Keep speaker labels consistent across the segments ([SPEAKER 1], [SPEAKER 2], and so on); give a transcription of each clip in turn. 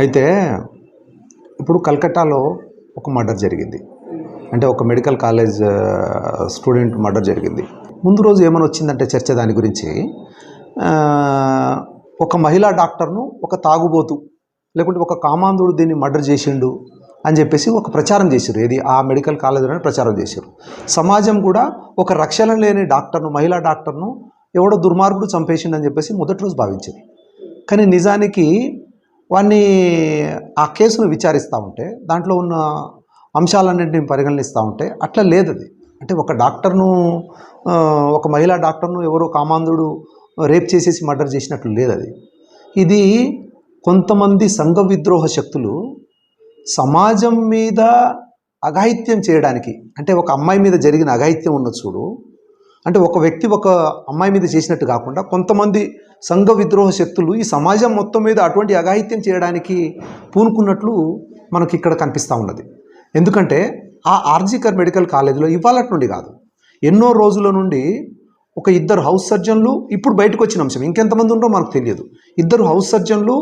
[SPEAKER 1] అయితే ఇప్పుడు కలకట్టాలో ఒక మర్డర్ జరిగింది. అంటే ఒక మెడికల్ కాలేజ్ స్టూడెంట్ మర్డర్ జరిగింది. ముందు రోజు ఏమని వచ్చిందంటే చర్చ దాని గురించి, ఒక మహిళా డాక్టర్ను ఒక తాగుబోతు లేకుంటే ఒక కామాంధుడు దీన్ని మర్డర్ చేసిండు అని చెప్పేసి ఒక ప్రచారం చేశారు. ఏది ఆ మెడికల్ కాలేజ్లోనే ప్రచారం చేశారు. సమాజం కూడా ఒక రక్షణ లేని డాక్టర్ను, మహిళా డాక్టర్ను ఎవడో దుర్మార్గుడు చంపేసిండని చెప్పేసి మొదటి రోజు భావించింది. కానీ నిజానికి వాడిని ఆ కేసును విచారిస్తూ ఉంటే దాంట్లో ఉన్న అంశాలన్నింటినీ పరిగణిస్తూ ఉంటే అట్లా లేదు. అది అంటే ఒక డాక్టర్ను, ఒక మహిళా డాక్టర్ను ఎవరో కామాంధుడు రేప్ చేసేసి మర్డర్ చేసినట్లు లేదు. అది ఇది కొంతమంది సంఘ విద్రోహ శక్తులు సమాజం మీద అఘాయిత్యం చేయడానికి, అంటే ఒక అమ్మాయి మీద జరిగిన అఘాయిత్యం ఉన్న చూడు, అంటే ఒక వ్యక్తి ఒక అమ్మాయి మీద చేసినట్టు కాకుండా కొంతమంది సంఘ విద్రోహ శక్తులు ఈ సమాజం మొత్తం మీద అటువంటి అఘాయిత్యం చేయడానికి పూనుకున్నట్లు మనకి ఇక్కడ కనిపిస్తూ ఉన్నది. ఎందుకంటే ఆ ఆర్జికర్ మెడికల్ కాలేజీలో ఇవాళ నుండి కాదు, ఎన్నో రోజుల నుండి ఒక ఇద్దరు హౌస్ సర్జన్లు, ఇప్పుడు బయటకు వచ్చిన అంశం, ఇంకెంతమంది ఉండో మనకు తెలియదు, ఇద్దరు హౌస్ సర్జన్లు,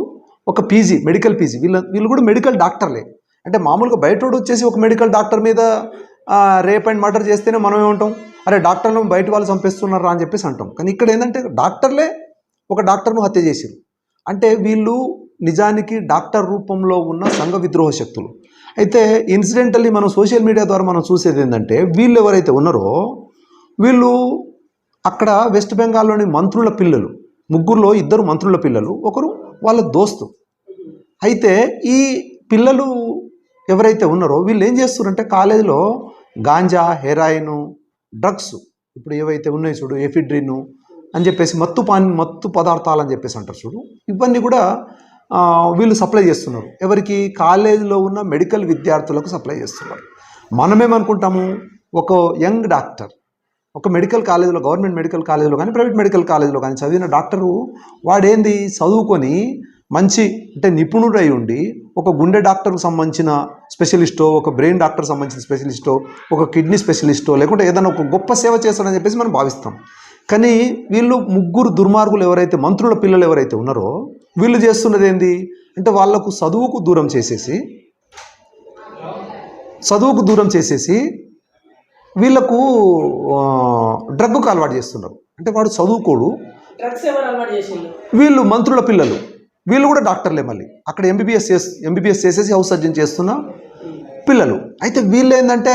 [SPEAKER 1] ఒక పీజీ, మెడికల్ పీజీ, వీళ్ళు కూడా మెడికల్ డాక్టర్లే. అంటే మామూలుగా బయటోడు వచ్చేసి ఒక మెడికల్ డాక్టర్ మీద రేప్ అండ్ మర్డర్ చేస్తేనే మనం ఏమంటాం, అరే డాక్టర్లను బయట వాళ్ళు చంపేస్తున్నారా అని చెప్పేసి అంటాం. కానీ ఇక్కడ ఏంటంటే డాక్టర్లే ఒక డాక్టర్ను హత్య చేశారు. అంటే వీళ్ళు నిజానికి డాక్టర్ రూపంలో ఉన్న సంఘ విద్రోహ శక్తులు. అయితే ఇన్సిడెంటల్లీ మనం సోషల్ మీడియా ద్వారా మనం చూసేది ఏంటంటే, వీళ్ళు ఎవరైతే ఉన్నారో వీళ్ళు అక్కడ వెస్ట్ బెంగాల్లోని మంత్రుల పిల్లలు, ముగ్గురులో ఇద్దరు మంత్రుల పిల్లలు, ఒకరు వాళ్ళ దోస్తు. అయితే ఈ పిల్లలు ఎవరైతే ఉన్నారో వీళ్ళు ఏం చేస్తున్నారంటే కాలేజీలో గాంజా, హెరాయిన్, డ్రగ్స్, ఇప్పుడు ఏవైతే ఉన్నాయి చూడు, ఎఫిడ్రిన్ అని చెప్పేసి మత్తు పదార్థాలు అని చెప్పేసి అంటారు చూడు, ఇవన్నీ కూడా వీళ్ళు సప్లై చేస్తున్నారు. ఎవరికి? కాలేజీలో ఉన్న మెడికల్ విద్యార్థులకు సప్లై చేస్తున్నారు. మనమేమనుకుంటాము, ఒక యంగ్ డాక్టర్ ఒక మెడికల్ కాలేజీలో, గవర్నమెంట్ మెడికల్ కాలేజీలో కానీ ప్రైవేట్ మెడికల్ కాలేజీలో కానీ చదివిన డాక్టరు వాడేంది చదువుకొని మంచి, అంటే నిపుణుడై ఉండి ఒక గుండె డాక్టర్కు సంబంధించిన స్పెషలిస్టో, ఒక బ్రెయిన్ డాక్టర్కి సంబంధించిన స్పెషలిస్టో, ఒక కిడ్నీ స్పెషలిస్టో, లేకుంటే ఏదైనా ఒక గొప్ప సేవ చేస్తాడని చెప్పేసి మనం భావిస్తాం. కానీ వీళ్ళు ముగ్గురు దుర్మార్గులు ఎవరైతే, మంత్రుల పిల్లలు ఎవరైతే ఉన్నారో వీళ్ళు చేస్తున్నది ఏంది అంటే, వాళ్ళకు చదువుకు దూరం చేసేసి వీళ్ళకు డ్రగ్కు అలవాటు చేస్తున్నారు. అంటే వాడు చదువుకోడు, వీళ్ళు మంత్రుల పిల్లలు, వీళ్ళు కూడా డాక్టర్లే, మళ్ళీ అక్కడ ఎంబీబీఎస్ చేసేసి హౌస్ సర్జన్ చేస్తున్న పిల్లలు. అయితే వీళ్ళు ఏంటంటే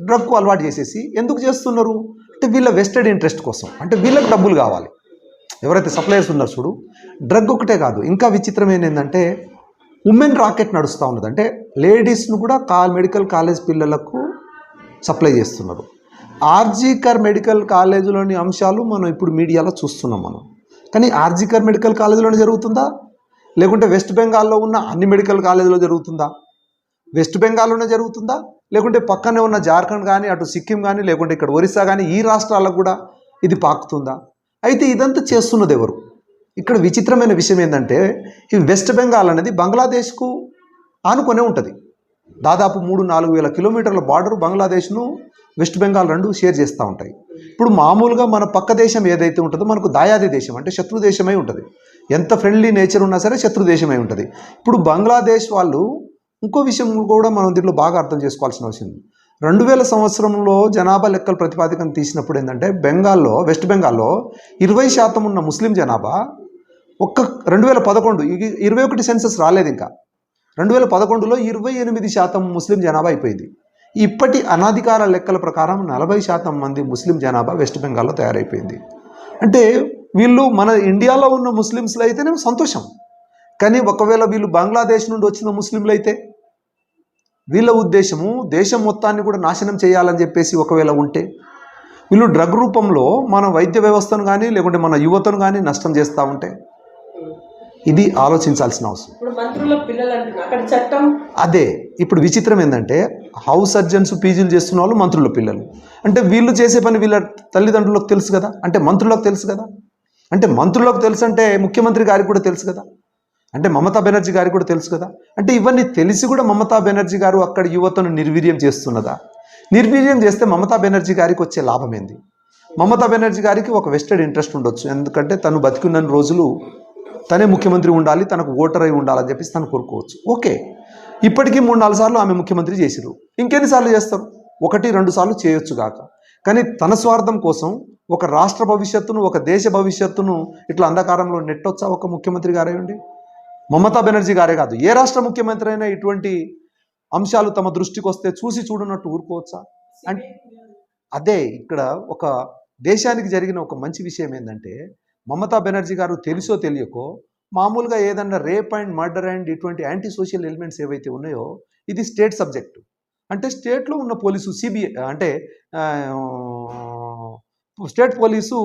[SPEAKER 1] డ్రగ్కు అలవాటు చేసేసి ఎందుకు చేస్తున్నారు అంటే వీళ్ళ వెస్టెడ్ ఇంట్రెస్ట్ కోసం, అంటే వీళ్ళకి డబ్బులు కావాలి. ఎవరైతే సప్లయర్స్ ఉన్నారు చూడు, డ్రగ్ ఒకటే కాదు, ఇంకా విచిత్రమైన ఏంటంటే ఉమెన్ రాకెట్ నడుస్తూ ఉన్నది. అంటే లేడీస్ను కూడా మెడికల్ కాలేజ్ పిల్లలకు సప్లై చేస్తున్నారు. ఆర్జికర్ మెడికల్ కాలేజీలోని అంశాలు మనం ఇప్పుడు మీడియాలో చూస్తున్నాం మనం. కానీ ఆర్జికర్ మెడికల్ కాలేజీలోనే జరుగుతుందా, లేకుంటే వెస్ట్ బెంగాల్లో ఉన్న అన్ని మెడికల్ కాలేజీలో జరుగుతుందా? వెస్ట్ బెంగాల్లోనే జరుగుతుందా, లేకుంటే పక్కనే ఉన్న జార్ఖండ్ కానీ, అటు సిక్కిం కానీ, లేకుంటే ఇక్కడ ఒరిస్సా కానీ, ఈ రాష్ట్రాలకు కూడా ఇది పాకుతుందా? అయితే ఇదంతా చేస్తున్నది ఎవరు? ఇక్కడ విచిత్రమైన విషయం ఏంటంటే, ఈ వెస్ట్ బెంగాల్ అనేది బంగ్లాదేశ్కు ఆనుకొనే ఉంటుంది. దాదాపు 3-4 వేల కిలోమీటర్ల బార్డర్ బంగ్లాదేశ్ను వెస్ట్ బెంగాల్ రెండు షేర్ చేస్తూ ఉంటాయి. ఇప్పుడు మామూలుగా మన పక్క దేశం ఏదైతే ఉంటుందో మనకు దాయాది దేశం, అంటే శత్రు దేశమై ఉంటుంది. ఎంత ఫ్రెండ్లీ నేచర్ ఉన్నా సరే శత్రు దేశమై ఉంటుంది. ఇప్పుడు బంగ్లాదేశ్ వాళ్ళు, ఇంకో విషయం కూడా మనం దీంట్లో బాగా అర్థం చేసుకోవాల్సిన అవసరం ఉంది. 2000 సంవత్సరంలో జనాభా లెక్కల ప్రతిపాదికను తీసినప్పుడు ఏంటంటే, వెస్ట్ బెంగాల్లో 20% ఉన్న ముస్లిం జనాభా 2011 21 సెన్సస్ రాలేదు ఇంకా, 2011లో 28% ముస్లిం జనాభా అయిపోయింది. ఇప్పటి అనధికార లెక్కల ప్రకారం 40% మంది ముస్లిం జనాభా వెస్ట్ బెంగాల్లో తయారైపోయింది. అంటే వీళ్ళు మన ఇండియాలో ఉన్న ముస్లిమ్స్లో అయితేనే సంతోషం, కానీ ఒకవేళ వీళ్ళు బంగ్లాదేశ్ నుండి వచ్చిన ముస్లింలు అయితే వీళ్ళ ఉద్దేశము దేశం మొత్తాన్ని కూడా నాశనం చేయాలని చెప్పేసి ఒకవేళ ఉంటే, వీళ్ళు డ్రగ్ రూపంలో మన వైద్య వ్యవస్థను కానీ లేకుంటే మన యువతను కానీ నష్టం చేస్తూ ఉంటే, ఇది ఆలోచించాల్సిన అవసరం. అదే ఇప్పుడు విచిత్రం ఏంటంటే, హౌస్ సర్జన్స్ పీజీలు చేస్తున్న వాళ్ళు మంత్రుల పిల్లలు. అంటే వీళ్ళు చేసే పని వీళ్ళ తల్లిదండ్రులకు తెలుసు కదా, అంటే మంత్రులకు తెలుసు కదా, అంటే మంత్రులకు తెలుసు అంటే ముఖ్యమంత్రి గారికి కూడా తెలుసు కదా, అంటే మమతా బెనర్జీ గారికి కూడా తెలుసు కదా. అంటే ఇవన్నీ తెలిసి కూడా మమతా బెనర్జీ గారు అక్కడ యువతను నిర్వీర్యం చేస్తున్నదా? నిర్వీర్యం చేస్తే మమతా బెనర్జీ గారికి వచ్చే లాభం ఏంది? మమతా బెనర్జీ గారికి ఒక వెస్టెడ్ ఇంట్రెస్ట్ ఉండొచ్చు, ఎందుకంటే తను బతికున్న రోజులు తనే ముఖ్యమంత్రి ఉండాలి, తనకు ఓటర్ అయి ఉండాలని చెప్పేసి తను కోరుకోవచ్చు. ఓకే, ఇప్పటికీ 3-4 సార్లు ఆమె ముఖ్యమంత్రి చేసిరు, ఇంకెన్నిసార్లు చేస్తారు? 1-2 సార్లు చేయొచ్చు కాక. కానీ తన స్వార్థం కోసం ఒక రాష్ట్ర భవిష్యత్తును, ఒక దేశ భవిష్యత్తును ఇట్లా అంధకారంలో నెట్టొచ్చా ఒక ముఖ్యమంత్రి గారే ఉండి? మమతా బెనర్జీ గారే కాదు, ఏ రాష్ట్ర ముఖ్యమంత్రి అయినా ఇటువంటి అంశాలు తమ దృష్టికి వస్తే చూసి చూడనట్టు ఊరుకోవచ్చా? అంటే అదే ఇక్కడ ఒక దేశానికి జరిగిన ఒక మంచి విషయం ఏంటంటే, మమతా బెనర్జీ గారు తెలుసో తెలియకో మామూలుగా ఏదన్నా రేప్ అండ్ మర్డర్ అండ్ ఇటువంటి యాంటీ సోషల్ ఎలిమెంట్స్ ఏవైతే ఉన్నాయో ఇది స్టేట్ సబ్జెక్టు. అంటే స్టేట్లో ఉన్న పోలీసు సిబిఐ అంటే స్టేట్ పోలీసు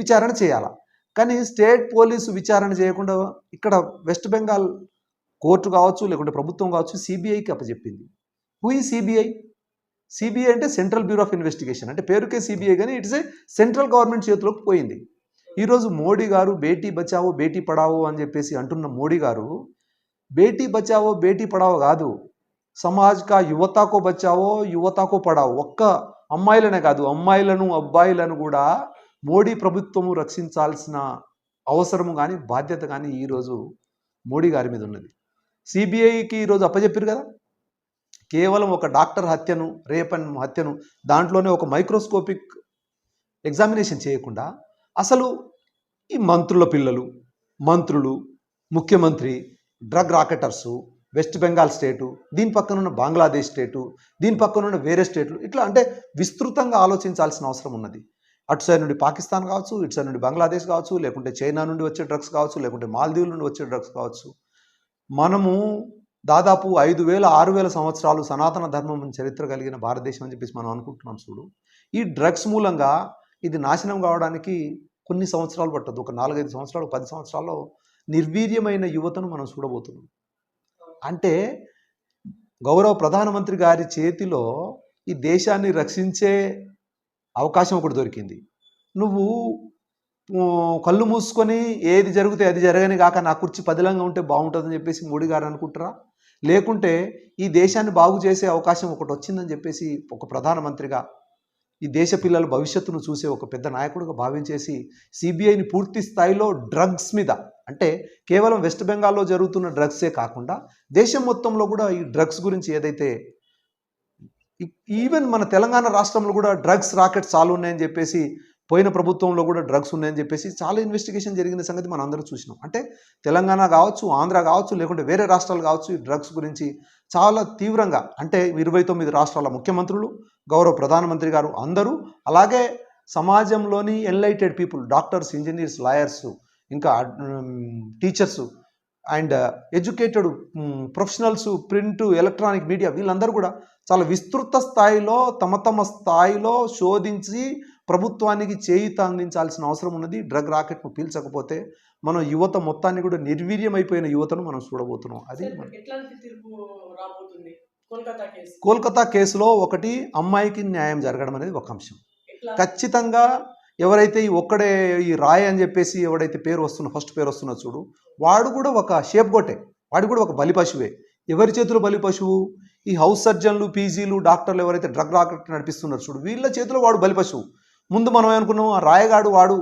[SPEAKER 1] విచారణ చేయాలి. కానీ స్టేట్ పోలీసు విచారణ చేయకుండా ఇక్కడ వెస్ట్ బెంగాల్ కోర్టు కావచ్చు, లేకుంటే ప్రభుత్వం కావచ్చు, సిబిఐకి అప్పచెప్పింది. హూ ఈ సిబిఐ? సిబిఐ అంటే సెంట్రల్ బ్యూరో ఆఫ్ ఇన్వెస్టిగేషన్, అంటే పేరుకే సిబిఐ కానీ ఇట్స్ ఏ సెంట్రల్ గవర్నమెంట్ చేతిలోకి పోయింది. ఈరోజు మోడీ గారు బేటీ బచావో బేటీ పడావో అని చెప్పేసి అంటున్న మోడీ గారు బేటీ బచావో బేటీ పడావో కాదు, సమాజ్ కా యువతకో బచావో యువతకో పడావో. ఒక్క అమ్మాయిలనే కాదు, అమ్మాయిలను అబ్బాయిలను కూడా మోడీ ప్రభుత్వము రక్షించాల్సిన అవసరము కానీ బాధ్యత కానీ ఈరోజు మోడీ గారి మీద ఉన్నది. సిబిఐకి ఈరోజు అప్పచెప్పారు కదా, కేవలం ఒక డాక్టర్ హత్యను, రేప్ అండ్ హత్యను దాంట్లోనే ఒక మైక్రోస్కోపిక్ ఎగ్జామినేషన్ చేయకుండా అసలు ఈ మంత్రుల పిల్లలు, మంత్రులు, ముఖ్యమంత్రి, డ్రగ్ రాకెటర్సు, వెస్ట్ బెంగాల్ స్టేటు, దీని పక్కన ఉన్న బంగ్లాదేశ్ స్టేటు, దీని పక్కన ఉన్న వేరే స్టేట్లు, ఇట్లా అంటే విస్తృతంగా ఆలోచించాల్సిన అవసరం ఉన్నది. అటు సైడ్ నుండి పాకిస్తాన్ కావచ్చు, ఇటు సైడ్ నుండి బంగ్లాదేశ్ కావచ్చు, లేకుంటే చైనా నుండి వచ్చే డ్రగ్స్ కావచ్చు, లేకుంటే మాల్దీవుల నుండి వచ్చే డ్రగ్స్ కావచ్చు. మనము దాదాపు 5,000-6,000 సంవత్సరాలు సనాతన ధర్మం చరిత్ర కలిగిన భారతదేశం అని చెప్పేసి మనం అనుకుంటున్నాం చూడు. ఈ డ్రగ్స్ మూలంగా ఇది నాశనం కావడానికి కొన్ని సంవత్సరాలు పట్టదు, ఒక 4-5 సంవత్సరాలు, 10 సంవత్సరాల్లో నిర్వీర్యమైన యువతను మనం చూడబోతున్నాం. అంటే గౌరవ ప్రధానమంత్రి గారి చేతిలో ఈ దేశాన్ని రక్షించే అవకాశం ఒకటి దొరికింది. నువ్వు కళ్ళు మూసుకొని ఏది జరిగితే అది జరగని కాక నా కుర్చీ పదిలంగా ఉంటే బాగుంటుందని చెప్పేసి మోడీ గారు అనుకుంటారా? లేకుంటే ఈ దేశాన్ని బాగు చేసే అవకాశం ఒకటి వచ్చిందని చెప్పేసి ఒక ప్రధానమంత్రిగా ఈ దేశ పిల్లల భవిష్యత్తును చూసే ఒక పెద్ద నాయకుడిగా భావించేసి సిబిఐని పూర్తి స్థాయిలో డ్రగ్స్ మీద, అంటే కేవలం వెస్ట్ బెంగాల్లో జరుగుతున్న డ్రగ్సే కాకుండా దేశం మొత్తంలో కూడా ఈ డ్రగ్స్ గురించి ఏదైతే, ఈవెన్ మన తెలంగాణ రాష్ట్రంలో కూడా డ్రగ్స్ రాకెట్స్ చాలా ఉన్నాయని చెప్పేసి, పోయిన ప్రభుత్వంలో కూడా డ్రగ్స్ ఉన్నాయని చెప్పేసి చాలా ఇన్వెస్టిగేషన్ జరిగిన సంగతి మనం అందరూ చూసినాం. అంటే తెలంగాణ కావచ్చు, ఆంధ్ర కావచ్చు, లేకుంటే వేరే రాష్ట్రాలు కావచ్చు, ఈ డ్రగ్స్ గురించి చాలా తీవ్రంగా, అంటే 29 రాష్ట్రాల ముఖ్యమంత్రులు, గౌరవ ప్రధానమంత్రి గారు అందరూ, అలాగే సమాజంలోని enlightened people, doctors, engineers, lawyers, ఇంకా teachers and educated professionals, print, electronic media, వీళ్ళందరూ కూడా చాలా విస్తృత స్థాయిలో తమ స్థాయిలో శోధించి ప్రభుత్వానికి చేయూత అందించాల్సిన అవసరం ఉన్నది. డ్రగ్ రాకెట్ను పీల్చకపోతే మనం యువత మొత్తాన్ని కూడా నిర్వీర్యమైపోయిన యువతను మనం చూడబోతున్నాం. అది కోల్కతా కేసులో ఒకటి, అమ్మాయికి న్యాయం జరగడం అనేది ఒక అంశం. ఖచ్చితంగా ఎవరైతే ఈ రాయ్ అని చెప్పేసి ఎవడైతే ఫస్ట్ పేరు వస్తున్నా చూడు, వాడు కూడా ఒక షేప్ గొట్టే, వాడు కూడా ఒక బలి పశువే. ఎవరి చేతిలో బలి పశువు? ఈ హౌస్ సర్జన్లు, పీజీలు, డాక్టర్లు ఎవరైతే డ్రగ్ రాకెట్ నడిపిస్తున్నారు చూడు, వీళ్ళ చేతిలో వాడు బలి పశువు. ముందు మనం ఏమనుకున్నాం, ఆ రాయగాడు వాడు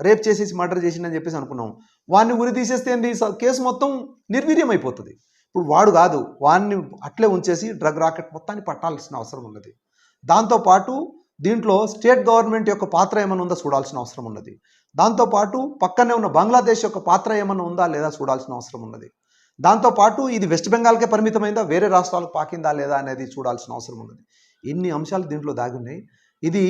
[SPEAKER 1] రేప్ చేసేసి మర్డర్ చేసిందని చెప్పేసి అనుకున్నాం. వాడిని ఉరి తీసేస్తే ఏంది, కేసు మొత్తం నిర్వీర్యం అయిపోతుంది. ఇప్పుడు వాడు కాదు, వాడిని అట్లే ఉంచేసి డ్రగ్ రాకెట్ మొత్తాన్ని పట్టాల్సిన అవసరం ఉన్నది. దాంతోపాటు దీంట్లో స్టేట్ గవర్నమెంట్ యొక్క పాత్ర ఏమైనా ఉందా చూడాల్సిన అవసరం ఉన్నది. దాంతోపాటు పక్కనే ఉన్న బంగ్లాదేశ్ యొక్క పాత్ర ఏమైనా ఉందా లేదా చూడాల్సిన అవసరం ఉన్నది. దాంతోపాటు ఇది వెస్ట్ బెంగాల్కే పరిమితమైందా, వేరే రాష్ట్రాలకు పాకిందా లేదా అనేది చూడాల్సిన అవసరం ఉన్నది. ఎన్ని అంశాలు దీంట్లో దాగి ఉన్నాయి. ఇది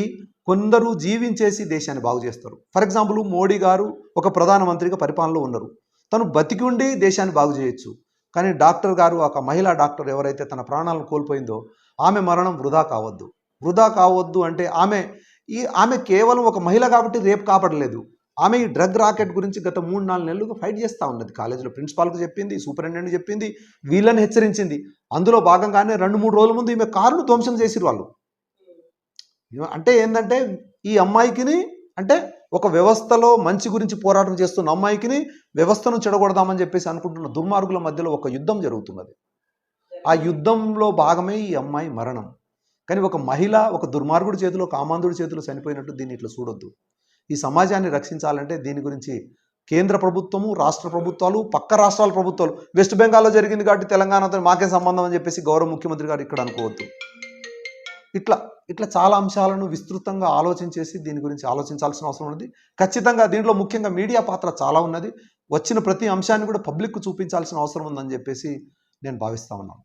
[SPEAKER 1] కొందరు జీవించేసి దేశాన్ని బాగు చేస్తారు. ఫర్ ఎగ్జాంపుల్, మోడీ గారు ఒక ప్రధానమంత్రిగా పరిపాలనలో ఉన్నారు, తను బతికి ఉండి దేశాన్ని బాగు చేయొచ్చు. కానీ డాక్టర్ గారు, ఒక మహిళా డాక్టర్ ఎవరైతే తన ప్రాణాలను కోల్పోయిందో, ఆమె మరణం వృధా కావద్దు అంటే ఆమె కేవలం ఒక మహిళ కాబట్టి రేపు కాపాడలేదు. ఆమె ఈ డ్రగ్ రాకెట్ గురించి గత 3-4 నెలలుగా ఫైట్ చేస్తూ ఉన్నది. కాలేజీలో ప్రిన్సిపాల్కి చెప్పింది, సూపరింటెండెంట్ చెప్పింది, వీళ్ళని హెచ్చరించింది. అందులో భాగంగానే 2-3 రోజుల ముందు ఈమె కారును ధ్వంసం చేసిరు వాళ్ళు. అంటే ఏంటంటే ఈ అమ్మాయికిని, అంటే ఒక వ్యవస్థలో మంచి గురించి పోరాటం చేస్తున్న అమ్మాయికిని వ్యవస్థను చెడగొడదామని చెప్పేసి అనుకుంటున్న దుర్మార్గుల మధ్యలో ఒక యుద్ధం జరుగుతున్నది. ఆ యుద్ధంలో భాగమే ఈ అమ్మాయి మరణం. కానీ ఒక మహిళ ఒక దుర్మార్గుడి చేతిలో, కామాంధుడి చేతిలో చనిపోయినట్టు దీన్ని ఇట్లా చూడొద్దు. ఈ సమాజాన్ని రక్షించాలంటే దీని గురించి కేంద్ర ప్రభుత్వము, రాష్ట్ర ప్రభుత్వాలు, పక్క రాష్ట్రాల ప్రభుత్వాలు, వెస్ట్ బెంగాల్లో జరిగింది కాబట్టి తెలంగాణతో మాకేం సంబంధం అని చెప్పేసి గౌరవ ముఖ్యమంత్రి గారు ఇక్కడ అనుకోవద్దు. ఇట్లా ఇట్లా చాలా అంశాలను విస్తృతంగా ఆలోచించేసి దీని గురించి ఆలోచించాల్సిన అవసరం ఉన్నది. ఖచ్చితంగా దీంట్లో ముఖ్యంగా మీడియా పాత్ర చాలా ఉన్నది. వచ్చిన ప్రతి అంశాన్ని కూడా పబ్లిక్కు చూపించాల్సిన అవసరం ఉందని చెప్పేసి నేను భావిస్తా ఉన్నాను.